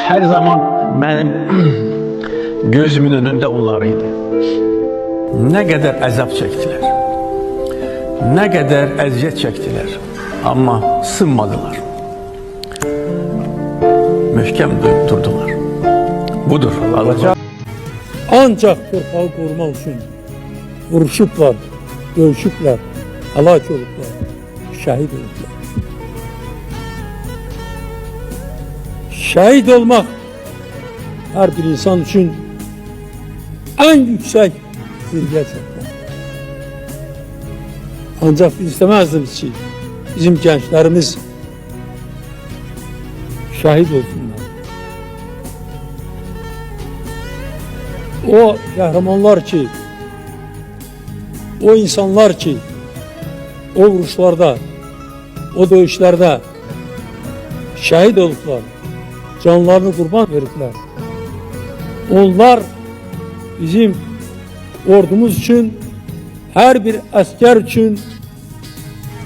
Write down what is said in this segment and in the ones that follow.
Her zaman benim gözümün önünde onlar idi. Ne kadar əzab çektiler, ne kadar əziyyət çektiler, ama sınmadılar. Möhkəm durdular. Budur. Allah. Ancak torpağı korumak için vuruşublar, dövüşüblər, həlak olublar, şəhid olublar. Şəhid olmak her bir insan için en yüksek zirveye çatmak. Ancak biz istemezdik ki bizim gençlerimiz şehit olsunlar. O kahramanlar ki, o insanlar ki, o vuruşlarda, o dövüşlerde şehit oldular, canlarını kurban verdiler. Onlar bizim ordumuz için, her bir asker için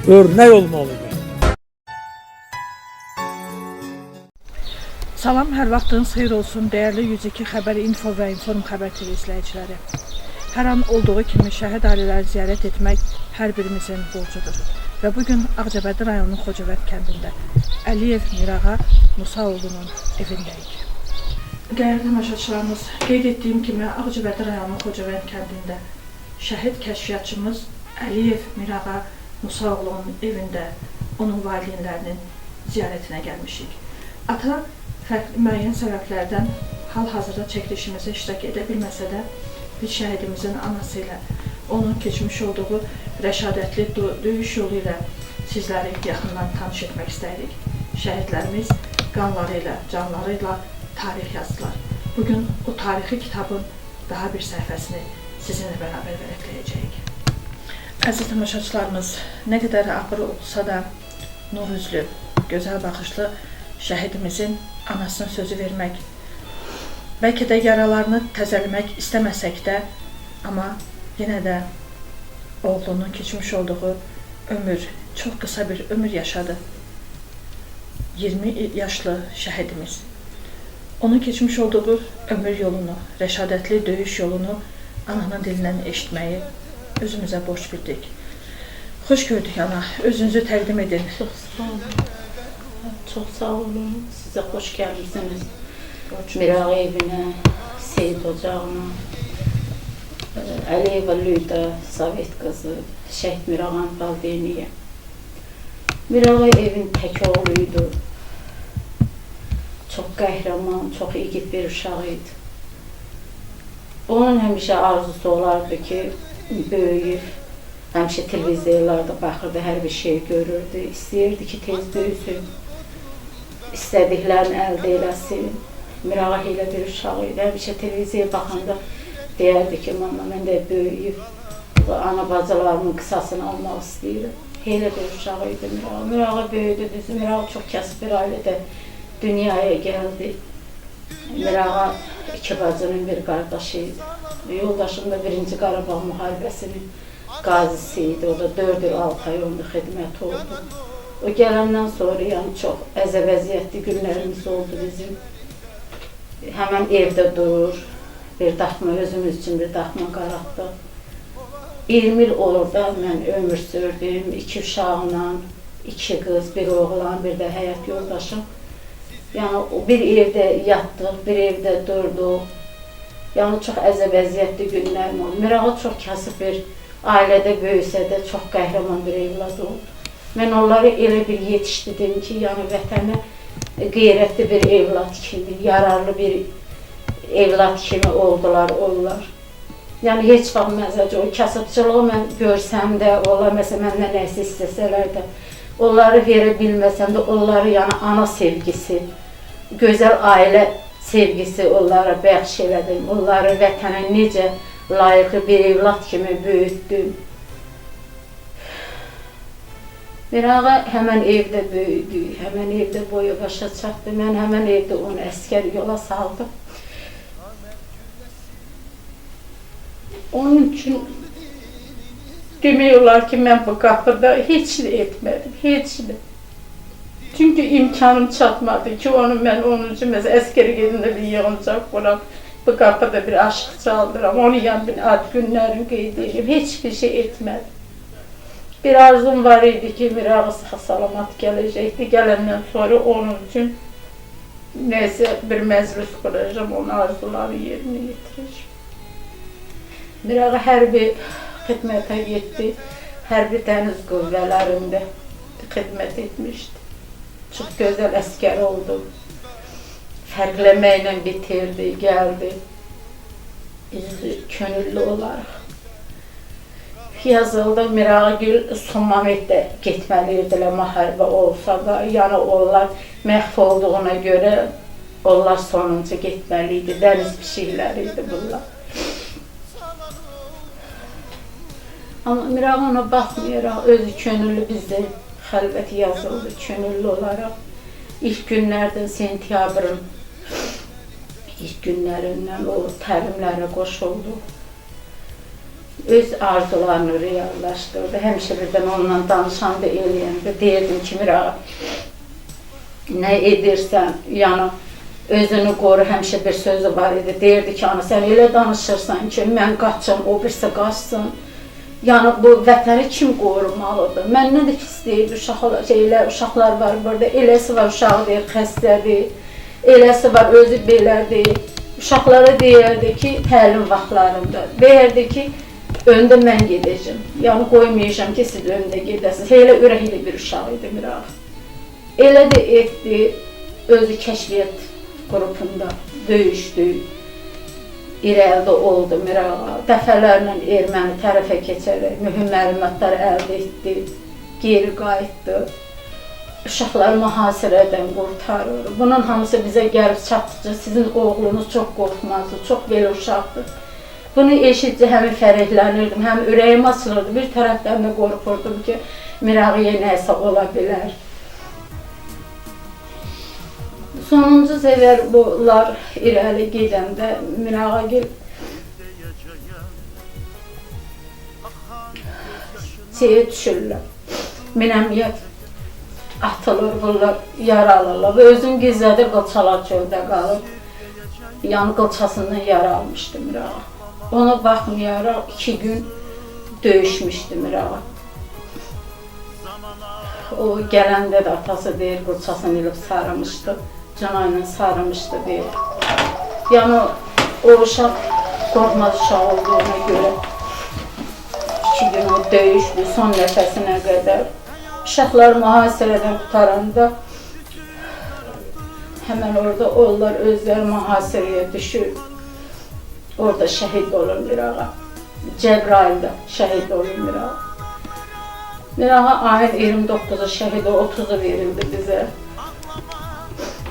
örnek olmalıdır. Salam, hər vaxtınız xeyir olsun değerli 102 Xəbər Info və Inform Xəbər TV izləyiciləri. Hər an olduğu kimi şəhid ailələri ziyarət etmək hər birimizin borcudur. Və bugün Ağcabədi rayonunun Xocavənd kəndində Əliyev Mirağa Musaoğlu'nun evindəyik. Değerli tamaşaçılarımız, qeyd etdiyim kimi Ağcabədi rayonunun Xocavənd kəndində şəhid kəşfiyyatçımız Əliyev Mirağa Musaoğlu'nun evində onun valideynlərinin ziyarətinə gəlmişik. Ata fərqli müəyyən səbəblərdən hal-hazırda çəkilişimizə iştirak edə bilməsə də bir şəhidimizin anası ilə onun keçmiş olduğu rəşadətli döyüş yolu ilə sizləri yaxından tanış etmək istəyirik. Şəhidlərimiz qanları ilə, canları ilə tarix yazdılar. Bugün o tarixi kitabın daha bir səhifəsini sizinlə bərabər vərəqləyəcəyik. Əziz tamaşaçılarımız, nə qədər ağır olsa da nur üzlü, gözəl baxışlı şəhidimizin anasının sözü vermək, bəlkə də yaralarını təzələmək istəməsək də, amma yenə də oğlunun keçmiş olduğu ömür, çox qısa bir ömür yaşadı. 20 yaşlı şəhidimiz. Onun keçmiş olduğu ömür yolunu, rəşadətli döyüş yolunu ananın dilindən eşitməyi özümüzə borc bildik. Xoş gördük ana, özünüzü təqdim edin. Çox sağ olun. Çok sağ olun. Size hoş gelmişsiniz. Mirağa evine, Seyit ocağına, Əliyeva Lüyda, Sovet kızı, Şəhid Mirağan Valdeyniyə. Mirağa evin tək oğluydu. Çox qəhrəman, çox igid bir uşaq idi. Onun həmişə arzusu olardı ki, böyüyüb, həmişə televiziyalarda baxırdı, hər bir şey görürdü. İstəyirdi ki, tez böyüsün. İstədiklərini əldə eləsin. Mirağa elə bir uşaq idi. Həmişə televiziyaya baxanda deyərdi ki, mama, mən də böyüyüb, ana bacılarımın qısasını almaq istəyirəm. Elə bir uşaq idi Mirağa. Mirağa böyüdü, düzü. Mirağa çox kasıb bir ailədə dünyaya gəldi. Mirağa iki bacının bir qardaşı idi. Yoldaşım da 1-ci Qarabağ müharibəsinin qazisi idi. O da 4 il 6 ay onda xidmət oldu. O gələndən sonra yani çox əzəvəziyyətli günlərimiz oldu bizim. Həmən evdə durur, bir daxma, özümüz üçün bir daxma qaratdıq. 20 il olur da mən ömür sürdüm, 2 uşağımla, 2 qız, bir oğlan, bir də həyat yoldaşım. Yəni bir evdə yatdıq, bir evdə durduq. Yəni çox əzəvəziyyətli günlərim oldu. Mirağa çox kasıb bir ailədə böyüsə də çox qəhrəman bir evlad oldu. Mən onları elə bir yetişdirdim ki, yəni vətənə qeyrətli bir evlad kimi, yararlı bir evlad kimi oldular onlar. Yəni heç vaxt məzəcə o kasıbçılığı mən görsəm də, onlar məsələn məndən nəsə istəsələr də, onları verə bilməsəm də, onları yəni ana sevgisi, gözəl ailə sevgisi onlara bəxş elədim. Onları vətənə necə layiqli bir evlad kimi böyütdüm. Mirağa həmən evdə böyüdü, həmən evdə boyu başa çatdı. Mən həmən evdə onu əskər yola saldım. Onun üçün demək olar ki, mən bu qapıda heç nə etmədim, heç nə. Çünkü imkanım çatmadı ki onu ben 10. mesela askeri gedinde bir yığıncaq buram. Bu kapıda bir aşk çaldıram. Onu yan bir ad günlerim qeyd edeyim. Hiçbir şey etmedim. Bir arzum var idi ki Mirağı sağ salamat gelecekti. Gelenden sonra onun için neyse bir meclis kuracağım. Onun arzuları yerine getireceğim. Mirağı hərbi xidmətə getdi. Hərbi dəniz qüvvələrində xidmət etmişdi. Çox gözəl əskər oldu. Fərqləməklə bitirdi, gəldi. Biz könüllü olaraq. Yazıldı, Mirağagül Sumametdə getməliydilər müharibə olsa da, yəni onlar məhv olduğuna görə onlar sonuncu getməliydi, dəniz pişikləri idi bunlar. Amma Mirağı ona baxmayaraq, özü könüllü bizdə xəlvət yazıldı, könüllü olaraq. İlk günlərdən sentyabrın ilk günlərindən o təlimlərə qoşuldu. Öz arzularını reallaşdırdı. Həmişə birdən onunla danışanda, eləyəndə deyirdim ki, Mirağı, nə edirsən, yəni özünü qoru, həmişə bir sözü var idi. Deyirdi ki, ana sən elə danışırsan ki, mən qaçım, o birisi qaçsın. Yəni bu vətəni kim qorumalıdır? Məndən də pis deyil, uşaqlar var burada, eləsi var uşağı deyir, xəstədir, eləsi var özü belədir. Uşaqlara deyirdi ki, təlim vaxtlarında, deyirdi ki, öndə mən gedəcəm, yəni qoymayacam ki, siz öndə gedəsiniz. Elə ürəkli bir uşaq idi Mirağı. Elə də etdi, özü kəşfiyyat qrupunda döyüşdü. İrəlidə oldu Mirağı. Dəfələrlə erməni tərəfə keçərək mühüm məlumatlar əldə etdi, geri qayıtdı. Uşaqları mühasirədən qurtarır. Bunun hamısı bizə gəlib çatdıqca sizin oğlunuz çox qorxmazdı, çox belə uşaqdır. Bunu eşitcə həm fərəhlənirdim, həm ürəyim açılırdı. Bir tərəfdən də qorxurdum ki, Mirağıya nəsə ola bilər. Sonuncu sefer bunlar irəli gedəndə Mirağagül şeye düşürlər. Minəmiyyət atılır, bunlar yaralırlar və özüm gizlədir, qılçalar çöldə qalır. Yəni qılçasından yara almışdı Mirağı. Ona baxmayaraq 2 gün döyüşmüşdü Mirağı. O gələndə də atası deyir, qılçasını ilib sarımışdı. Canayla sarımışdı deyir. Yəni o uşaq qorxmaz uşaq olduğuna görə 2 gün o döyüşdü, son nəfəsinə qədər. Uşaqlar mühasirədən qutaranda həmən orada onlar özləri mühasirəyə düşür. Orada şəhid olur Mirağı. Cəbrayildə şəhid olur Mirağı. Mirağı ayın 29'u şəhid, 30'u verildi bizə.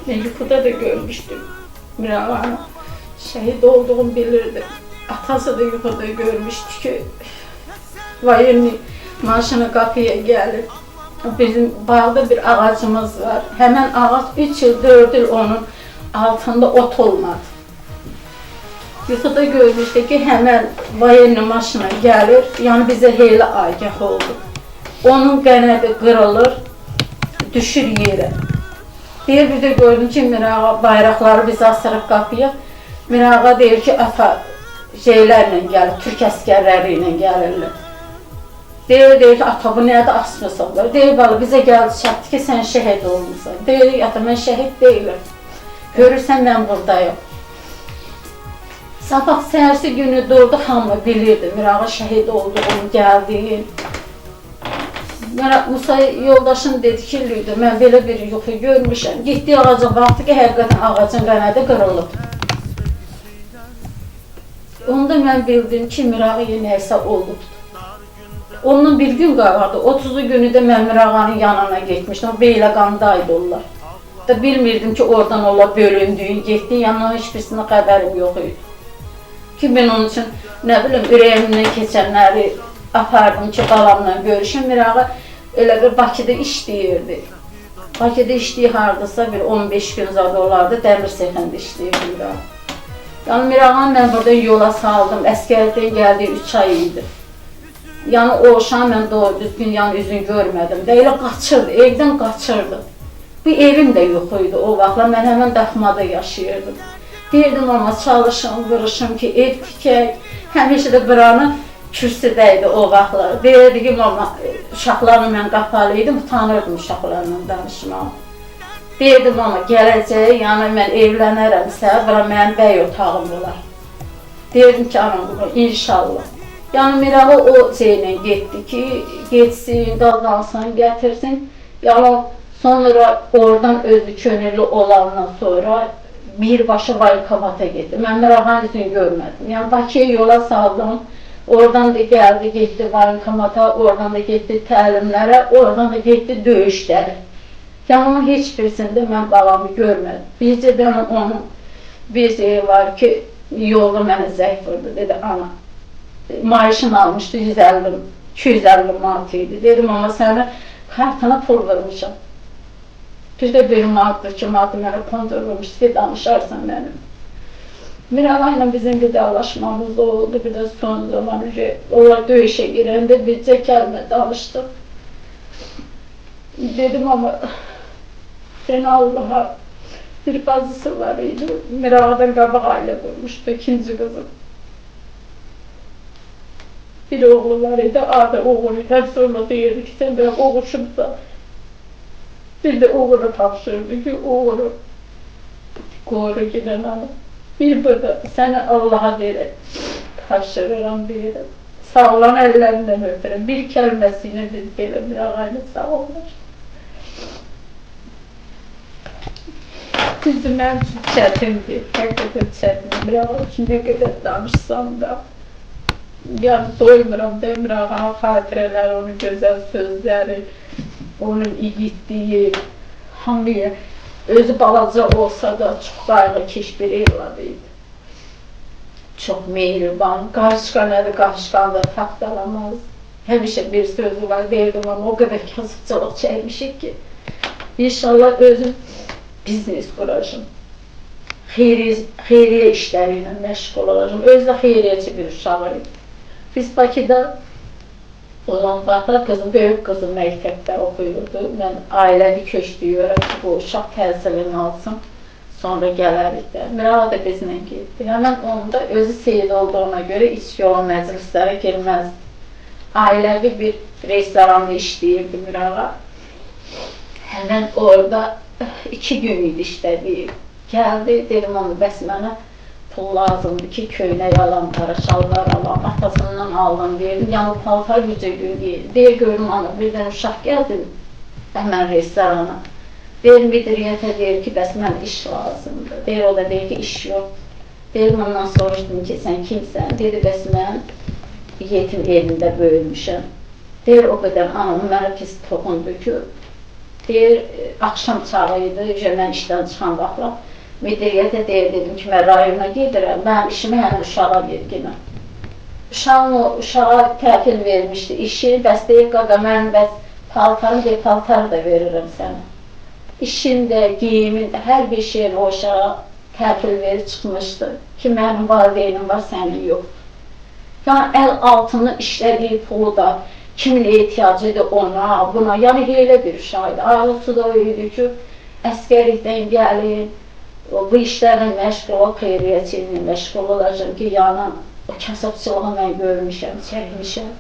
Ben yuxuda da görmüşdüm Mirağanın şəhid olduğunu bilirdi. Atası da yuxuda görmüşdü ki, vayenli maşını qapıya gəlir. Bizim bağda bir ağacımız var. Həmən ağac 3 il, 4 il onun altında ot olmadı. Yuxuda görmüşdü ki, həmən vayenli maşına gəlir, yəni bizə heylə agah oldu. Onun qənədi qırılır, düşür yerə. Bir də gördüm ki, Mirağı bayraqları biz asırıq qapıya. Mirağı deyir ki, ata şeylərlə gəlir, Türk əskərləri ilə gəlirlər. Deyir ki, ata bu nədə asmışsınlar? Deyir, balı bizə gəldi çatdı ki, sən şəhid olmuşsan. Deyir, ata mən şəhid deyiləm. Görürsən mən buradayım. Sabah səhərsi günü durdu, hamı bilirdi Mirağı şəhid olduğunu, gəldiyin. Musa yoldaşım dedi ki, Lüydü, mən belə bir yuxu görmüşəm. Getdiyi ağaca baxdı ki, həqiqətən ağacın qənədi qırılıb. Onda mən bildim ki, Mirağıya nəsə olub. Ondan bir gün qalardı, 30'u günü də mən Mirağanın yanına getmişdim. O Beyləqandaydı onlar. Da bilmirdim ki, oradan onlar bölündüyü, getdi, yanına heç birisinin xəbərim yox idi. Ki, ben onun üçün, nə bilim, ürəyimdən keçənləri apardım ki, balamla görüşüm. Mirağı elə bir Bakıda işləyirdi. Bakıda işləyir hardasa bir 15 gün zadı olardı, dəmir sexində işləyirdi Mirağı. Yəni Mirağanı mən burada yola saldım, əskərdən gəldiyi 3 ay idi. Yəni o uşağı mən doğru düzgün yəni üzünü görmədim də, elə qaçırdı, evdən qaçırdı. Bu evim də yox idi o vaxtlar. Mən həmən daxmada yaşayırdım. Deyirdim ama çalışım, vuruşum ki ev tikək. Həmişə də buranın kürsüdəydi o vaxtlar. Deyirdim ama uşaqlarla mən qapalı idim, utanırdım uşaqlarla danışmağa. Deyirdim ama gələcək, yəni mən evlənərəmsə, bura mənim bəy otağım olar. Deyirdim ki, anam bunu inşallah. Yəni Mirağa o şeylə getdi ki, getsin, qazansın, gətirsin. Yəni sonra oradan özü könüllü olandan sonra birbaşa Valkomata getdi. Mən Mirağanın üzünü görmədim. Yəni Bakıya yola saldım. Oradan da geldi, getdi Valkomata, oradan da getdi təlimlərə, oradan da getdi döyüşlərə. Yəni onun heç birisində mən babamı görmədim. Bircədən onun bir şey var ki, yolda mənə zəng vurdu, dedi ana. Maaşını almışdı 250 manat idi. Dedim ama sənə kartına pul vermişəm. Bir de bir manatdır, 2 manatı mənə kondurulmuş ki, danışarsan mənim. Mirağa ilə bizim vidalaşmamız oldu, bir de son zaman onlar döyüşə girəndə bircə kəlmə danışdıq. Dedim ama sen Allah'a bir bazısı var idi. Mirağa'dan qabaq ailə qurmuşdu, ikinci kızım. Bir oğlu var idi, adı oğlu. Hep sonra deyirdi ki, sen böyle oğuşubsa. Bir de oğlu tapşırdı ki, oğlu koru giden hanım. Bir burada seni Allah'a verir, tapşırıram deyirim. Sağ olan ellerinden öperim. Bir kelimesine biz böyle bir ağayla sağ olmuş. Bizim en çok çetindi, hakikaten çetindi. Biraz ne kadar danışsam da. Yani doymuram Demir Ağa'nın hatireleri, onun güzel sözleri, onun igidliği, hamıya özü balaca olsa da çok qayğıkeş bir evladıydı. Çok mehriban, qarışqa nədir, qarışqandır, taxtalamaz. Həmişə bir sözü var, deyirdim ama o kadar yazıqçılıq çəkmişik ki. İnşallah özüm biznes quracağım. Xeyriyə işləriyle məşğul olacağım. Özü də xeyriyyəçi bir uşağı idi. Biz Bakıda olan vaxtlar kızım, böyük kızım məktəbdə oxuyurdu. Mən ailəvi köçdüyürəm ki, bu uşaq təhsilini alsın, sonra gələrik də. Mirağa da bizlə getdi. Həmən onda özü seyid olduğuna görə iç yolu məclislərə girməzdi. Ailəvi bir restoranda işləyirdi Mirağa. Həmən orada 2 gün idi işlədi. Gəldi, dedim onu bəs mənə pul lazımdı ki, köynək alam, şalvar alam, atasından aldım verdim. Yəni paltar bircə gün deyil. Deyir görüm ana, birdən uşaq gəldi həmən restorana. Deyir müdiriyyətə deyir ki, bəs mən iş lazımdır. Deyir o da deyir ki, iş yox. Deyir ondan soruşdum ki, sən kimsən? Dedi bəs mən yetim evində böyümüşəm. Deyir o qədər anam mənə pis toxundu ki, deyir axşam çağı idi, mən işdən çıxan vaxtlar. Müdiriyyətə dedim ki, mən rayona gedirəm, mənim işimi hələ uşağa verginəm. Uşağa təhvil vermişdi işi, bəs deyir, qaqa, mən bəs paltarım deyir, paltar da verirəm sənə. İşin də, giyimin də, hər bir şeyin o uşağa təhvil verib çıxmışdı ki, mənim valideynim var, sənin yox. Yəni, əl altını işlədiyi pulu da, kimin ehtiyacıydı ona, buna, yəni elə bir uşaqdı. Arzusu da öydü ki, əskərlikdən gəlin, bu işlərlə məşğul ol, xeyriyyəçiliklə məşğul olacağım ki, yəni o kasıbçılığı mən görmüşəm, çəkmişəm.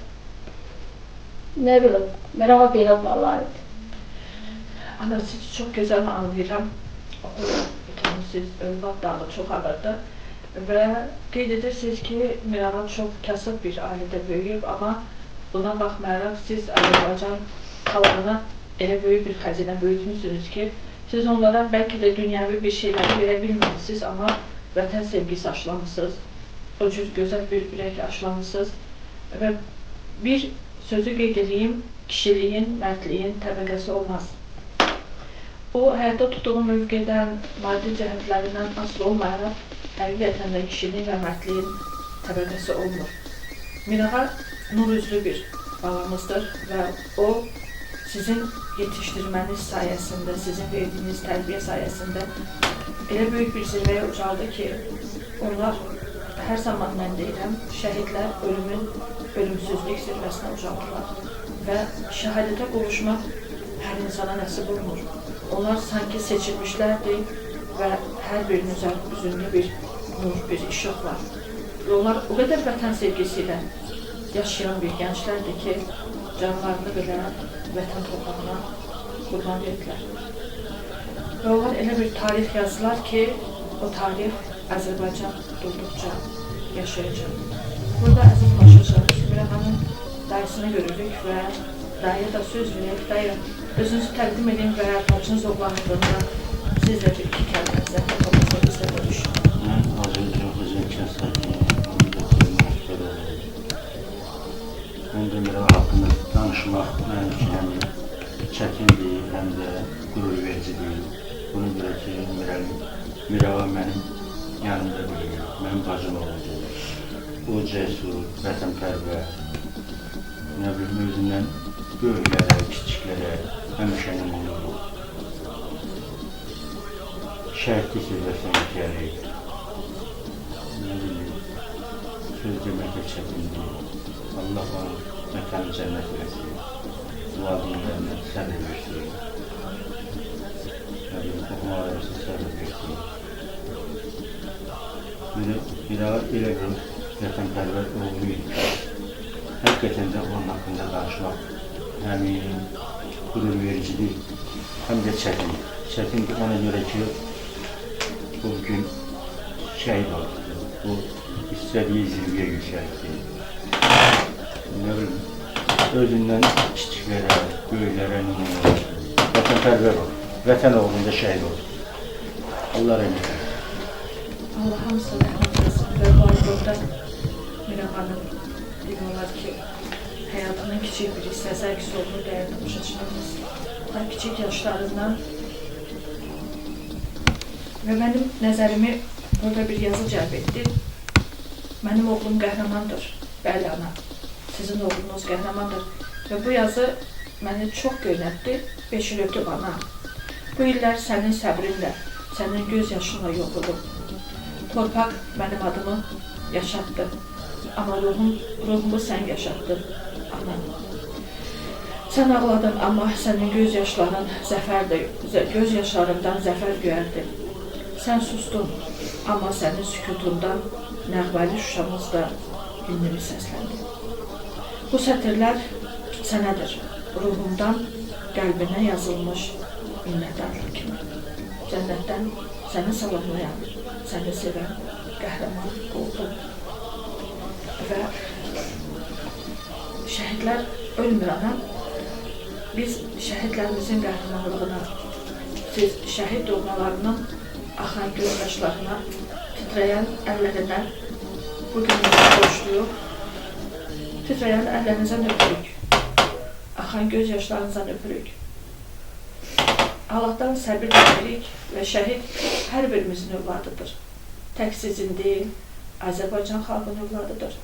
Nə bilim, Mirağa belə balaydı. Ana, sizi çok güzel anlayıram. Siz övlad dağı çok ağırdı. Ve qeyd edirsiniz ki, Mirağa çok kasıb bir ailədə böyüyüb, ama buna baxmayaraq siz Azərbaycan xalqına elə böyük bir xəzinə böyütmüşsünüz ki, siz onlara belki de dünyavi bir şeyleri verebilmemişsiniz ama vətən sevgisi aşılamışsınız. O cür güzel bir ürək aşılamışsınız. Ve bir sözü qeyd edeyim, kişiliğin, mərdliyin təbəqəsi olmaz. O, həyata tutduğu mövqedən, maddi cəhətlərindən asılı olmayaraq, həqiqətən də kişiliyin və mərdliyin təbəqəsi olmur. Mirağa nur üzlü bir balamızdır və o, sizin yetiştirmeniz sayesinde, sizin verdiğiniz terbiye sayesinde öyle büyük bir zirveye ucaldı ki onlar her zaman ben deyirəm, şəhidlər ölümsüzlük zirvəsinə ucaldılar və şəhadətə qovuşmaq hər insana nəsib olmur. Onlar sanki seçilmişlerdi ve her birinin üzerinde bir nur, bir ışık var. Ve onlar o kadar vətən sevgisiyle yaşayan bir gençlerdi ki, canlarını bile vətən torpağına kurban verdiler. Ve onlar elə bir tarih yazdılar ki, o tarih Azərbaycan durduqca yaşayacaq. Burada əziz başlayacağız. Mirağanın dayısını görürük ve dayıya da söz verək. Dayı, özünüzü təqdim edin və bacınız oğlan haqqında siz də bir iki kəlmənizə toplumda bizlə bölüşün. Mən Azərbaycan kəsəti, onu da qoymaq istəyirəm. Mən də Mirağa haqqında danışmaq mənim üçün həm çətindir, həm də qürur vericidir. Buna görə ki, Mirağa mənim yanımda böyüyür, mənim bacım oldu. O cəsur, vətənpərvər, nə bilim, özündən böyüklərə, kiçiklərə həmişə nümunə olur. Şəhidlik sözləşməyə gəlir. Nə bilim, söz deməklə çətindir. Allah var, vətəni cənnət versin. Valideynlərinə səbir versin. Nə bilim, oxumağa versin, səbir versin. Mirağa elə bir vətənpərvər oğlu idi. Həqiqətən də onun haqqında danışmaq həm qürur vericidir, həm də çətindir. Çətindir ona görə ki, bu gün şəhid oldu. Bu istədiyi zirvəyə yüksəldi. Nə bilim, özündən kiçiklərə, böyüklərə nümunə olur. Vətənpərvər olur. Vətən uğrunda şəhid olur. Allah rəhmət eylesin. Allah hamısına rəhmət etsin və bu arada Mirağanın demək ki, həyatının kiçik bir hissəsi əks olduğu dəyərli başa çıxarmız. Daha kiçik yaşlarından və mənim nəzərimi burada bir yazı cəlb etdi. Mənim oğlum qəhrəmandır, bəli ana, sizin oğlunuz qəhrəmandır və bu yazı məni çox göynətdi, 5 il ötüb ana. Bu illər sənin səbrinlə, sənin göz yaşınla yoxladım. Torpaq mənim adımı yaşatdı, amma ruhumu sən yaşatdın, ana. Sən ağladın, amma sənin göz yaşlarından zəfər göyərdi. Sən sustun, amma sənin sükutundan nəğməli Şuşamızda himnimi səsləndi. Bu sətirlər sənədir, ruhumdan qəlbinə yazılmış minnətdarlıq kimi. Cənnətdən səni salamlayan, səni sevən qəhrəman oldum. Və şəhidlər ölmür ana. Biz şəhidlərimizin qəhrəmanlığına, siz şəhid doğmalarının axan göz yaşlarına, titrəyən əllərinə bugün borçluyuq. Titrəyən əllərinizdən öpürük, axan göz yaşlarınızdan öpürük. Allah'tan səbir diləyirik və şəhid hər birimizin övladıdır. Tək sizin deyil, Azərbaycan xalqının övladıdır.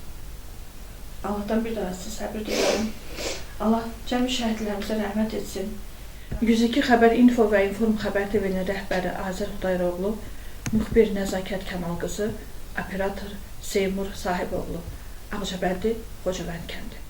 Allah'tan bir daha size səbir diləyirəm. Allah cəmi şəhidlərimizə rəhmət etsin. 102 Xəbər Info və Inform Xəbər TV-nin rəhbəri Azər Xudayroğlu, müxbir Nəzakət Kamal qızı, operator Seymur Sahiboğlu, Ağcabədi, Xocavənd kəndi.